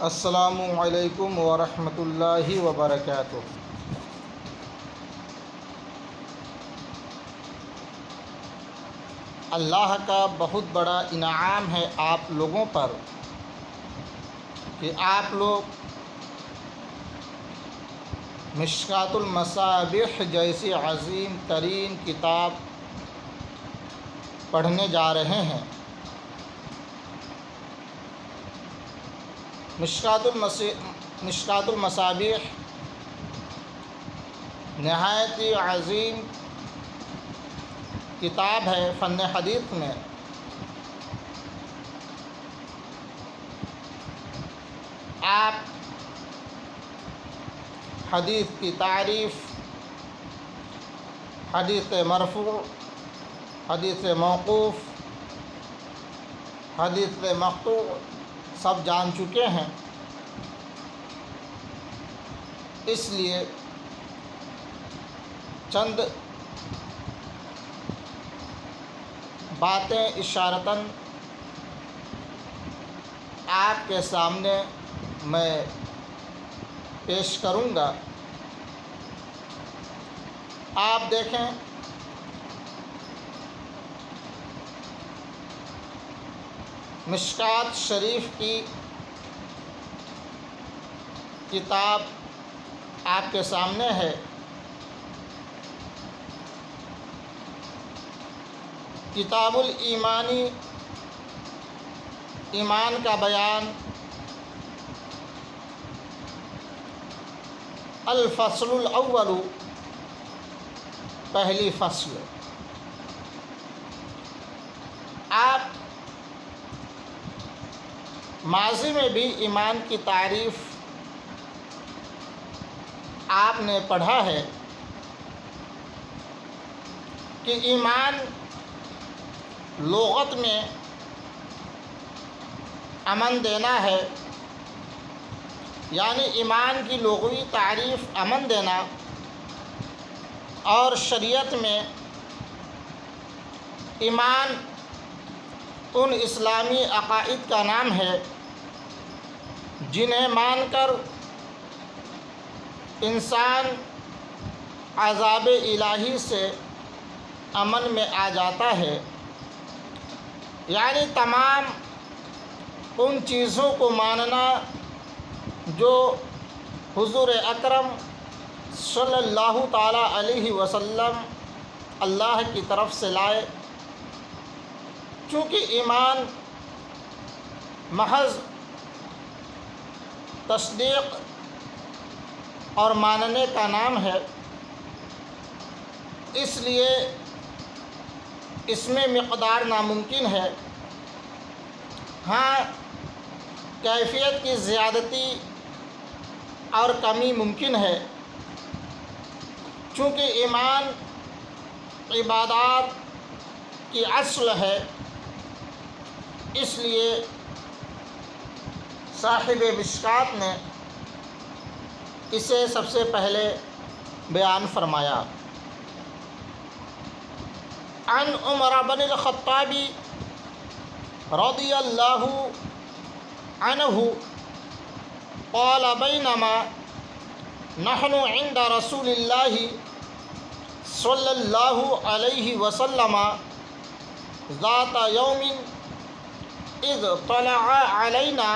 السلام علیکم ورحمۃ اللہ وبرکاتہ۔ اللہ کا بہت بڑا انعام ہے آپ لوگوں پر کہ آپ لوگ مشکوٰۃ المصابیح جیسی عظیم ترین کتاب پڑھنے جا رہے ہیں۔ مشکوٰۃ المصابیح نہایت ہی عظیم کتاب ہے فن حدیث میں۔ آپ حدیث کی تعریف، حدیث مرفوع، حدیث موقوف، حدیث مقطوع سب جان چکے ہیں، اس لیے چند باتیں اشارتاً آپ کے سامنے میں پیش کروں گا۔ آپ دیکھیں مشکوٰۃ شریف کی کتاب آپ کے سامنے ہے۔ کتاب الایمانی، ایمان کا بیان، الفصل الاول، پہلی فصل۔ آپ ماضی میں بھی ایمان کی تعریف آپ نے پڑھا ہے کہ ایمان لغت میں امن دینا ہے، یعنی ایمان کی لغوی تعریف امن دینا، اور شریعت میں ایمان ان اسلامی عقائد کا نام ہے جنہیں مان کر انسان عذاب الہی سے امن میں آ جاتا ہے، یعنی تمام ان چیزوں کو ماننا جو حضور اکرم صلی اللہ تعالیٰ علیہ وسلم اللہ کی طرف سے لائے۔ چونکہ ایمان محض تصدیق اور ماننے کا نام ہے، اس لیے اس میں مقدار ناممکن ہے۔ ہاں، کیفیت کی زیادتی اور کمی ممکن ہے، چونکہ ایمان عبادات کی اصل ہے، اس لیے صاحب مشکوٰۃ نے اسے سب سے پہلے بیان فرمایا۔ عن عمر بن الخطاب رضی اللہ عنہ قال بینما نحن عند رسول اللہ صلی اللہ علیہ وسلم ذات یوم اذ طلع علینا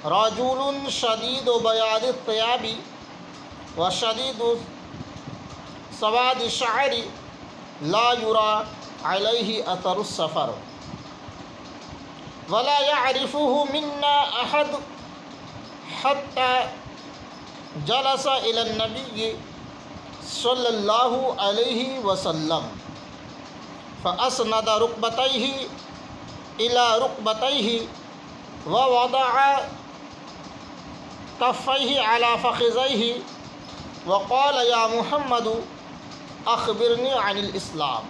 رجل شدید بیاض الثیاب وشدید سواد الشعر لا يرى عليه اثر السفر ولا يعرفه منا احد حتى جلس الى النبي صلی اللہ علیہ وسلم فاسند ركبتيه الى ركبتيه ووضع کفیہ علی فخذیہ وقال یا محمد اخبرنی عن الاسلام۔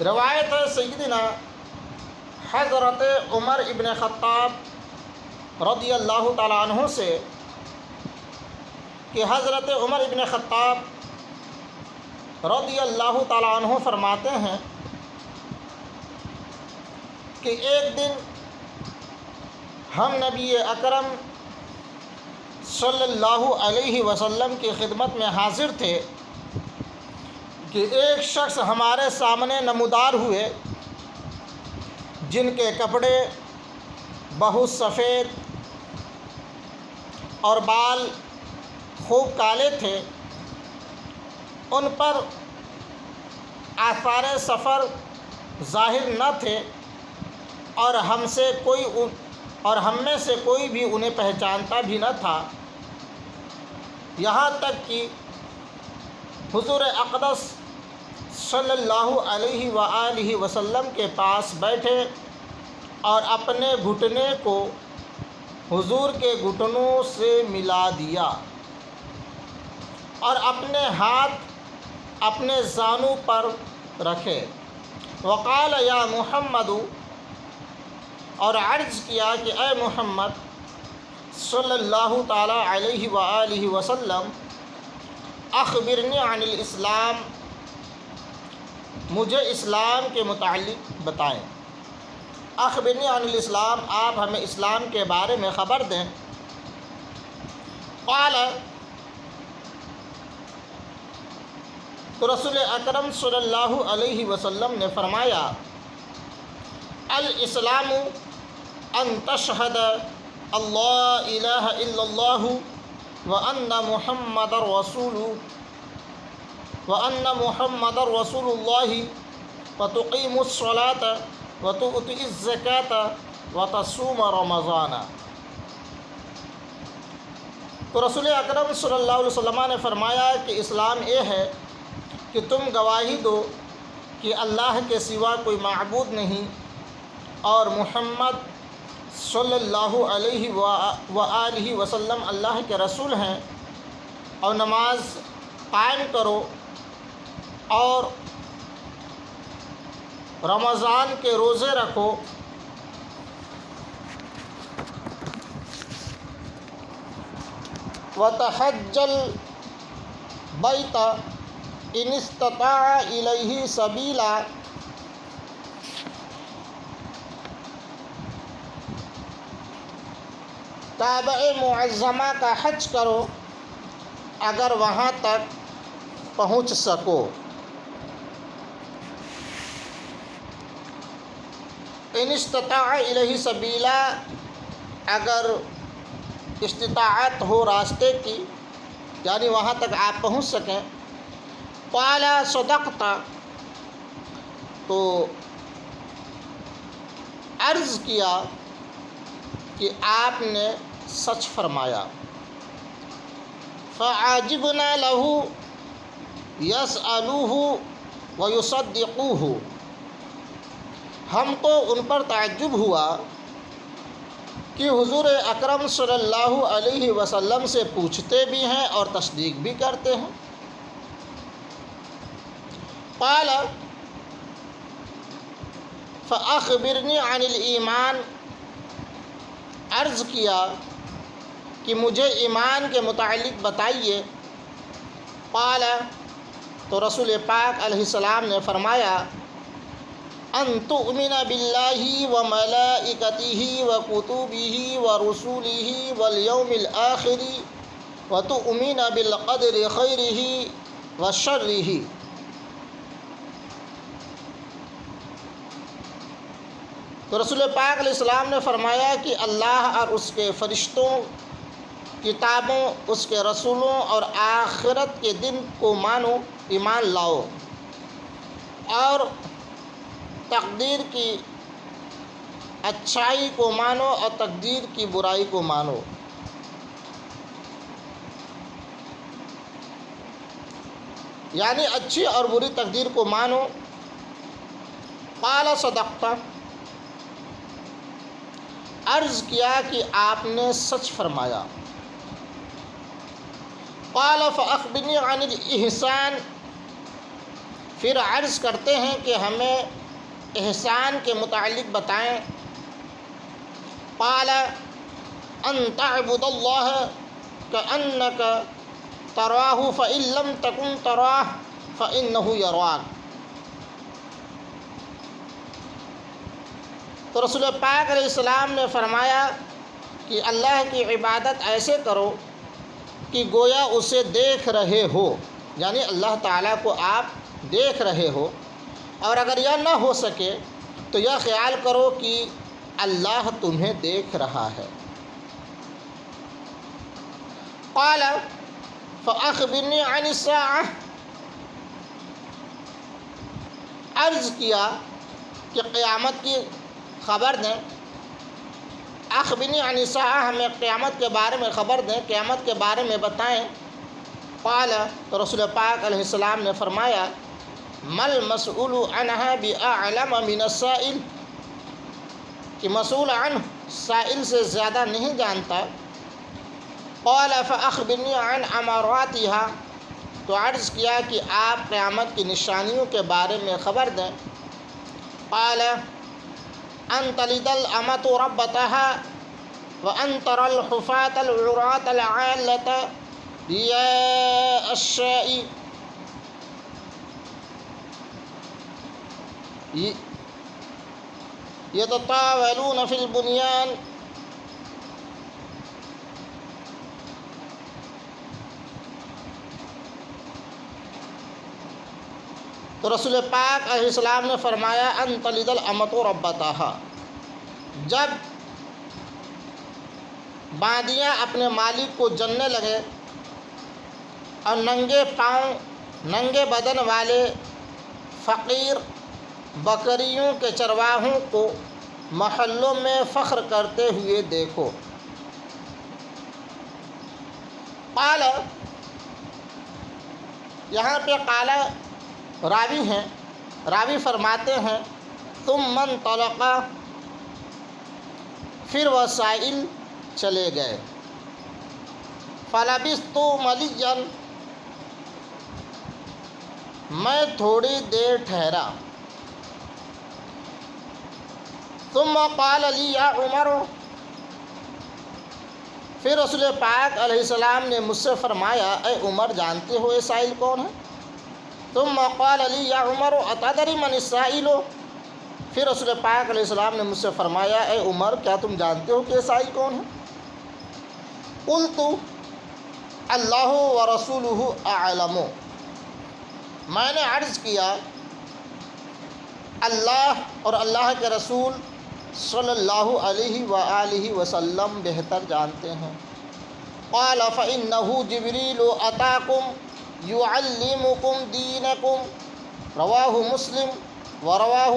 روایت ہے سیدنا حضرت عمر ابن خطاب رضی اللہ تعالیٰ عنہ سے کہ حضرت عمر ابن خطاب رضی اللہ تعالیٰ عنہ فرماتے ہیں کہ ایک دن ہم نبی اکرم صلی اللہ علیہ وسلم کی خدمت میں حاضر تھے کہ ایک شخص ہمارے سامنے نمودار ہوئے جن کے کپڑے بہت سفید اور بال خوب کالے تھے، ان پر آثار سفر ظاہر نہ تھے اور ہم میں سے کوئی بھی انہیں پہچانتا بھی نہ تھا، یہاں تک کہ حضور اقدس صلی اللہ علیہ وآلہ وسلم کے پاس بیٹھے اور اپنے گھٹنے کو حضور کے گھٹنوں سے ملا دیا اور اپنے ہاتھ اپنے زانوں پر رکھے، وقال یا محمد، اور عرض کیا کہ اے محمد صلی اللہ تعالی علیہ وآلہ وسلم، اخبرنی عن الاسلام، مجھے اسلام کے متعلق بتائیں۔ اخبرنی عن الاسلام، آپ ہمیں اسلام کے بارے میں خبر دیں۔ قال، تو رسول اکرم صلی اللہ علیہ وسلم نے فرمایا، الاسلام ان تشہد اللہ الہ الا اللہ وان محمد رسول اللہ وتقیم الصلاۃ وتؤتی الزکاۃ وتصوم رمضان۔ تو رسول اکرم صلی اللہ علیہ وسلم نے فرمایا کہ اسلام یہ ہے کہ تم گواہی دو کہ اللہ کے سوا کوئی معبود نہیں اور محمد صلی اللہ علیہ وآلہ وسلم اللہ کے رسول ہیں، اور نماز قائم کرو اور رمضان کے روزے رکھو، وَتَحَجَّ الْبَيْتَ إِنِ اسْتَطَاعَ إِلَيْهِ سَبِيلًا، کعبہ معظمہ کا حج کرو اگر وہاں تک پہنچ سکو۔ ان استطاع الیہ سبیلا، اگر استطاعت ہو راستے کی، یعنی وہاں تک آپ پہنچ سکیں۔ قال صدقت، تو عرض کیا کہ آپ نے سچ فرمایا۔ فعجبنا له يسألوه ويصدقوه، ہم کو ان پر تعجب ہوا کہ حضور اکرم صلی اللہ علیہ وسلم سے پوچھتے بھی ہیں اور تصدیق بھی کرتے ہیں۔ قال فأخبرنی عن الایمان، عرض کیا کہ مجھے ایمان کے متعلق بتائیے۔ قال، تو رسول پاک علیہ السلام نے فرمایا، ان تؤمن باللہ وملائکتہ وکتبہ ورسلہ والیوم الآخر وتؤمن بالقدر خیرہ وشرہ۔ تو رسول پاک علیہ السلام نے فرمایا کہ اللہ اور اس کے فرشتوں، کتابوں، اس کے رسولوں اور آخرت کے دن کو مانو، ایمان لاؤ، اور تقدیر کی اچھائی کو مانو اور تقدیر کی برائی کو مانو۔ یعنی اچھی اور بری تقدیر کو مانو۔ قال صدقت، عرض کیا کہ آپ نے سچ فرمایا۔ قال فأخبرنی عن الإحسان، پھر عرض کرتے ہیں کہ ہمیں احسان کے متعلق بتائیں۔ قال ان تعبد اللہ کأنک تراہ فإن لم تکن تراہ فإنہ یراک۔ تو رسول پاک علیہ السلام نے فرمایا کہ اللہ کی عبادت ایسے کرو کہ گویا اسے دیکھ رہے ہو، یعنی اللہ تعالیٰ کو آپ دیکھ رہے ہو، اور اگر یہ نہ ہو سکے تو یہ خیال کرو کہ اللہ تمہیں دیکھ رہا ہے۔ قال فأخبرنی عن الساعة، عرض کیا کہ قیامت کی خبر دیں، اخبرنی عن الساعة، ہمیں قیامت کے بارے میں خبر دیں، قیامت کے بارے میں بتائیں۔ قال، تو رسول پاک علیہ السلام نے فرمایا، مل مسئول عنہا بأعلم من السائل، کہ مسئول عنہ سائل سے زیادہ نہیں جانتا۔ قال فأخبرنی عن اماراتها، تو عرض کیا کہ آپ قیامت کی نشانیوں کے بارے میں خبر دیں۔ قال ان تلد الامۃ ربتها وان ترى الحفاة العراة العالة رياء الشاء يتطاولون في البنيان تو رسول پاک علیہ السلام نے فرمایا، ان تلد الامۃ ربتها، جب باندیاں اپنے مالک کو جننے لگے اور ننگے پاؤں ننگے بدن والے فقیر بکریوں کے چرواہوں کو محلوں میں فخر کرتے ہوئے دیکھو۔ قال، یہاں پہ قال راوی ہیں، راوی فرماتے ہیں، ثم انطلق، پھر وہ سائل چلے گئے۔ فلبثت ملیا، میں تھوڑی دیر ٹھہرا۔ ثم قال لی یا عمر، پھر رسول پاک علیہ السلام نے مجھ سے فرمایا، اے عمر جانتے ہو یہ سائل کون ہے؟ ثم قال لی یا عمر اتدری من السائل، پھر رسول پاک علیہ السلام نے مجھ سے فرمایا، اے عمر کیا تم جانتے ہو کہ یہ سائل کون ہے؟ قلت اللہ ورسولہ اعلم، میں نے عرض کیا اللہ اور اللہ کے رسول صلی اللہ علیہ وآلہ وسلم بہتر جانتے ہیں۔ قال فإنہ جبریل اتاکم یعلمکم دینکم، رواہ مسلم ورواہ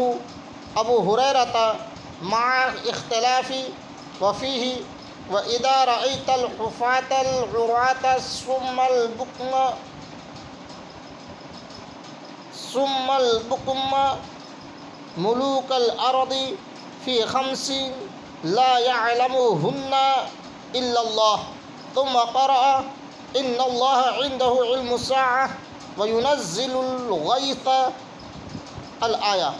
ابو ہریرہ مع اختلاف وفیہ وإذا رأيت الحفاة العراة ثم البكم ملوك الأرض في 5 لا يعلمهن إلا الله، ثم قرأ إن الله عنده علم الساعة وينزل الغيث الآية،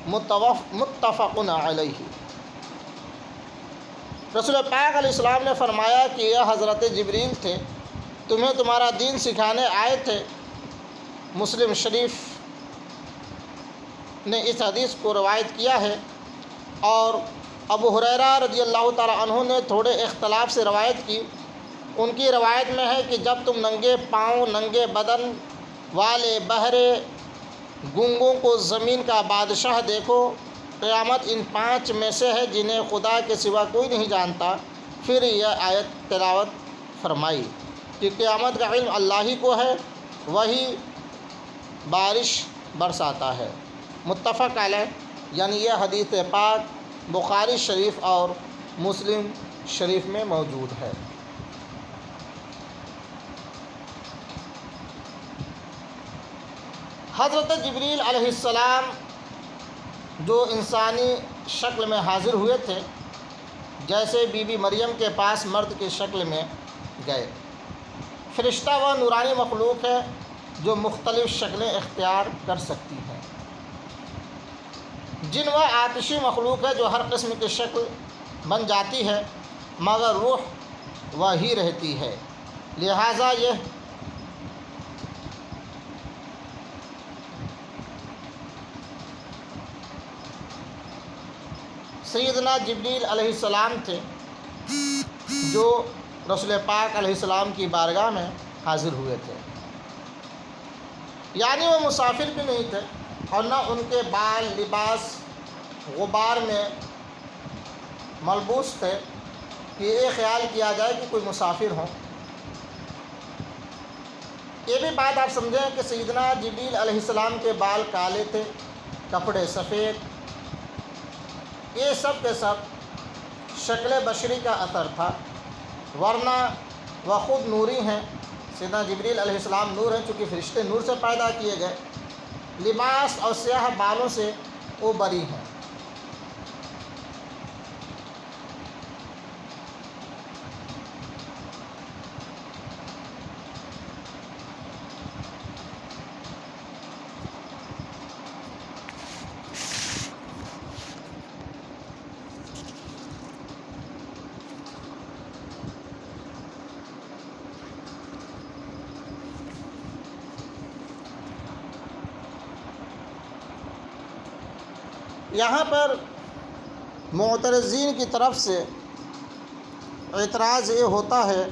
متفق علیہ۔ رسول پاک علیہ السلام نے فرمایا کہ یہ حضرت جبریل تھے، تمہیں تمہارا دین سکھانے آئے تھے۔ مسلم شریف نے اس حدیث کو روایت کیا ہے، اور ابو ہریرہ رضی اللہ تعالی عنہ نے تھوڑے اختلاف سے روایت کی۔ ان کی روایت میں ہے کہ جب تم ننگے پاؤں ننگے بدن والے بہرے گونگوں کو زمین کا بادشاہ دیکھو، قیامت ان 5 میں سے ہے جنہیں خدا کے سوا کوئی نہیں جانتا۔ پھر یہ آیت تلاوت فرمائی کہ قیامت کا علم اللہ ہی کو ہے، وہی بارش برساتا ہے۔ متفق علیہ، یعنی یہ حدیث پاک بخاری شریف اور مسلم شریف میں موجود ہے۔ حضرت جبریل علیہ السلام جو انسانی شکل میں حاضر ہوئے تھے، جیسے بی بی مریم کے پاس مرد کی شکل میں گئے۔ فرشتہ وہ نورانی مخلوق ہے جو مختلف شکلیں اختیار کر سکتی ہے۔ جن وہ آتشی مخلوق ہے جو ہر قسم کی شکل بن جاتی ہے، مگر روح وہی رہتی ہے، لہٰذا یہ سیدنا جبریل علیہ السلام تھے۔ جو رسول پاک علیہ السلام کی بارگاہ میں حاضر ہوئے تھے، یعنی وہ مسافر بھی نہیں تھے اور نہ ان کے بال لباس غبار میں ملبوس تھے کہ یہ خیال کیا جائے کہ کوئی مسافر ہوں۔ یہ بھی بات آپ سمجھیں کہ سیدنا جبریل علیہ السلام کے بال کالے تھے، کپڑے سفید، یہ سب کے سب شکل بشری کا اثر تھا، ورنہ وہ خود نوری ہیں۔ سیدنا جبریل علیہ السلام نور ہیں، چونکہ فرشتے نور سے پیدا کیے گئے، لباس اور سیاہ بالوں سے وہ بری ہیں۔ یہاں پر معترضین کی طرف سے اعتراض یہ ہوتا ہے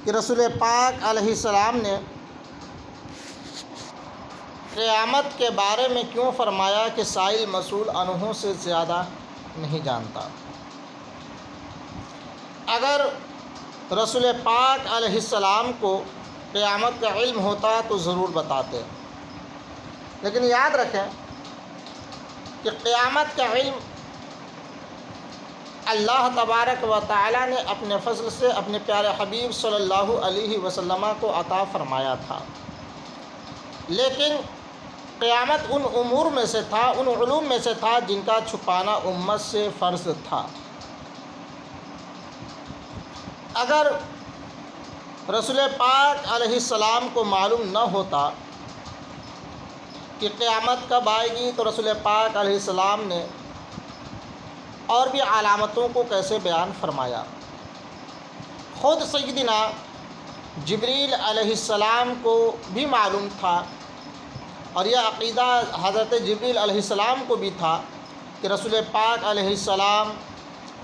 کہ رسول پاک علیہ السلام نے قیامت کے بارے میں کیوں فرمایا کہ سائل مسئول عنہ سے زیادہ نہیں جانتا؟ اگر رسول پاک علیہ السلام کو قیامت کا علم ہوتا تو ضرور بتاتے، لیکن یاد رکھیں کہ قیامت کا علم اللہ تبارک و تعالی نے اپنے فضل سے اپنے پیارے حبیب صلی اللہ علیہ وسلم کو عطا فرمایا تھا، لیکن قیامت ان امور میں سے تھا، ان علوم میں سے تھا جن کا چھپانا امت سے فرض تھا۔ اگر رسول پاک علیہ السلام کو معلوم نہ ہوتا کہ قیامت کب آئے گی تو رسول پاک علیہ السلام نے اور بھی علامتوں کو کیسے بیان فرمایا؟ خود سیدنا جبریل علیہ السلام کو بھی معلوم تھا، اور یہ عقیدہ حضرت جبریل علیہ السلام کو بھی تھا کہ رسول پاک علیہ السلام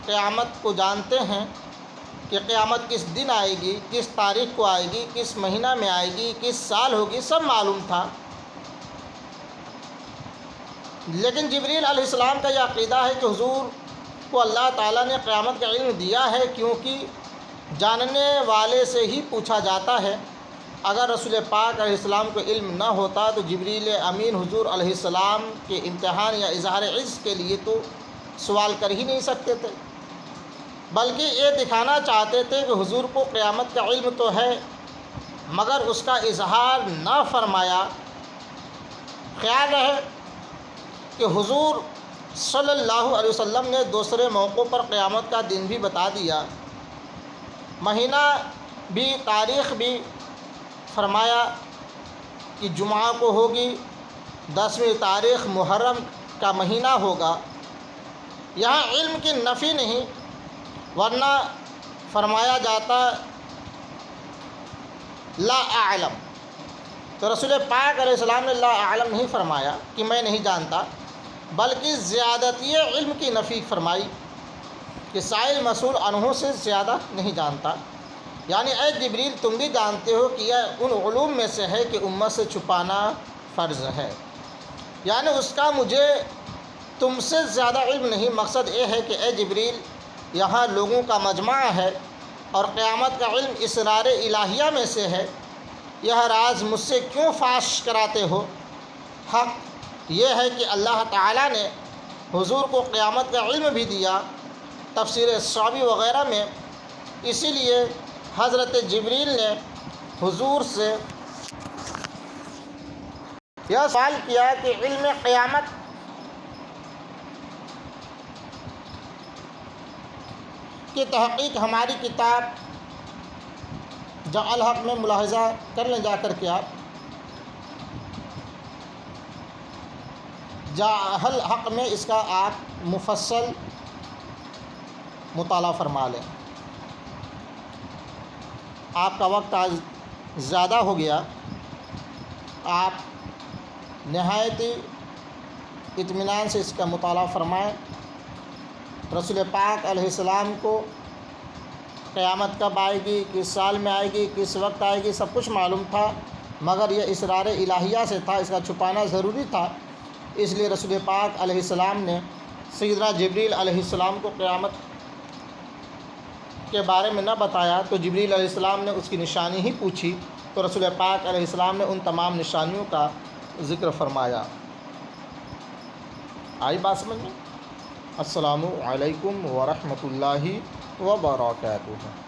قیامت کو جانتے ہیں کہ قیامت کس دن آئے گی، کس تاریخ کو آئے گی، کس مہینہ میں آئے گی، کس سال ہوگی، سب معلوم تھا۔ لیکن جبریل علیہ السلام کا یہ عقیدہ ہے کہ حضور کو اللہ تعالیٰ نے قیامت کا علم دیا ہے، کیونکہ جاننے والے سے ہی پوچھا جاتا ہے۔ اگر رسول پاک علیہ السلام کو علم نہ ہوتا تو جبریل امین حضور علیہ السلام کے امتحان یا اظہار عز کے لیے تو سوال کر ہی نہیں سکتے تھے، بلکہ یہ دکھانا چاہتے تھے کہ حضور کو قیامت کا علم تو ہے مگر اس کا اظہار نہ فرمایا۔ خیال رہے کہ حضور صلی اللہ علیہ وسلم نے دوسرے موقعوں پر قیامت کا دن بھی بتا دیا، مہینہ بھی، تاریخ بھی فرمایا کہ جمعہ کو ہوگی، 10ویں تاریخ محرم کا مہینہ ہوگا۔ یہاں علم کی نفی نہیں، ورنہ فرمایا جاتا لا اعلم، تو رسول پاک علیہ السلام نے لا اعلم نہیں فرمایا کہ میں نہیں جانتا، بلکہ زیادتی علم کی نفی فرمائی کہ سائل مسئول عنہ سے زیادہ نہیں جانتا، یعنی اے جبریل تم بھی جانتے ہو کہ یہ ان علوم میں سے ہے کہ امت سے چھپانا فرض ہے، یعنی اس کا مجھے تم سے زیادہ علم نہیں۔ مقصد یہ ہے کہ اے جبریل یہاں لوگوں کا مجمع ہے اور قیامت کا علم اسرار الہیہ میں سے ہے، یہ راز مجھ سے کیوں فاش کراتے ہو؟ حق یہ ہے کہ اللہ تعالیٰ نے حضور کو قیامت کا علم بھی دیا تفسیر صعبی وغیرہ میں، اسی لیے حضرت جبریل نے حضور سے یہ سوال کیا کہ علم قیامت کی تحقیق ہماری کتاب جا الحق میں ملاحظہ کر لیں، جا کر کے آپ جا الحق میں اس کا آپ مفصل مطالعہ فرما لیں۔ آپ کا وقت آج زیادہ ہو گیا، آپ نہایت اطمینان سے اس کا مطالعہ فرمائیں رسول پاک علیہ السلام کو قیامت کب آئے گی، کس سال میں آئے گی، کس وقت آئے گی، سب کچھ معلوم تھا، مگر یہ اسرار الہیہ سے تھا، اس کا چھپانا ضروری تھا۔ اس لیے رسول پاک علیہ السلام نے سیدنا جبریل علیہ السلام کو قیامت کے بارے میں نہ بتایا، تو جبریل علیہ السلام نے اس کی نشانی ہی پوچھی، تو رسول پاک علیہ السلام نے ان تمام نشانیوں کا ذکر فرمایا۔ آئی بات سمجھ میں؟ السلام علیکم ورحمۃ اللہ وبرکاتہ۔